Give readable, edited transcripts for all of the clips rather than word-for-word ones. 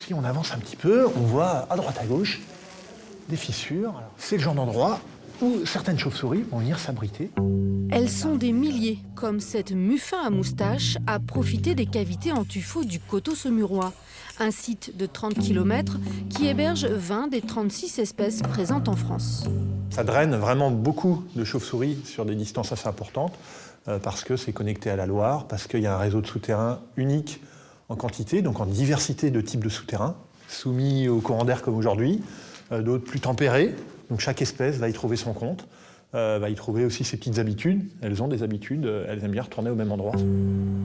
Si on avance un petit peu, on voit à droite à gauche des fissures. C'est le genre d'endroit où certaines chauves-souris vont venir s'abriter. Elles sont des milliers, comme cette muffin à moustache, à profiter des cavités en tuffeau du coteau saumurois. Un site de 30 km qui héberge 20 des 36 espèces présentes en France. Ça draine vraiment beaucoup de chauves-souris sur des distances assez importantes parce que c'est connecté à la Loire, parce qu'il y a un réseau de souterrains unique en quantité, donc en diversité de types de souterrains, soumis au courant d'air comme aujourd'hui, d'autres plus tempérés. Donc chaque espèce va y trouver son compte, va y trouver aussi ses petites habitudes. Elles ont des habitudes, elles aiment bien retourner au même endroit.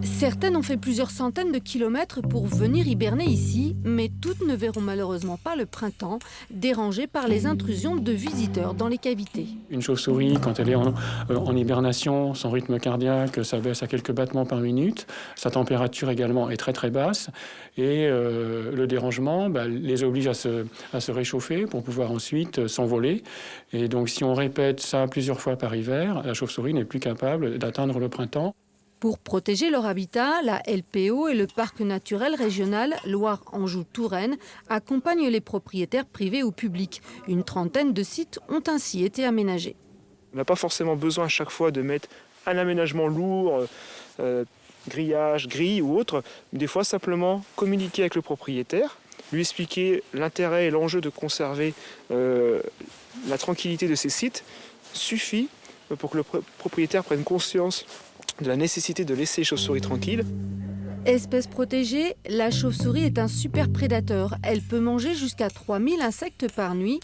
Certaines ont fait plusieurs centaines de kilomètres pour venir hiberner ici, mais toutes ne verront malheureusement pas le printemps, dérangées par les intrusions de visiteurs dans les cavités. Une chauve-souris, quand elle est en hibernation, son rythme cardiaque, ça baisse à quelques battements par minute. Sa température également est très très basse. Et le dérangement les oblige à se réchauffer pour pouvoir ensuite s'envoler. Et donc si on répète ça plusieurs fois par hiver, la chauve-souris n'est plus capable d'atteindre le printemps. Pour protéger leur habitat, la LPO et le parc naturel régional Loire-Anjou-Touraine accompagnent les propriétaires privés ou publics. Une trentaine de sites ont ainsi été aménagés. On n'a pas forcément besoin à chaque fois de mettre un aménagement lourd, grillage, grille ou autre. Des fois, simplement communiquer avec le propriétaire, lui expliquer l'intérêt et l'enjeu de conserver la tranquillité de ces sites suffit pour que le propriétaire prenne conscience de la nécessité de laisser les chauves-souris tranquilles. Espèce protégée, la chauve-souris est un super prédateur. Elle peut manger jusqu'à 3000 insectes par nuit.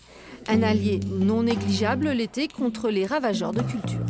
Un allié non négligeable l'été contre les ravageurs de culture.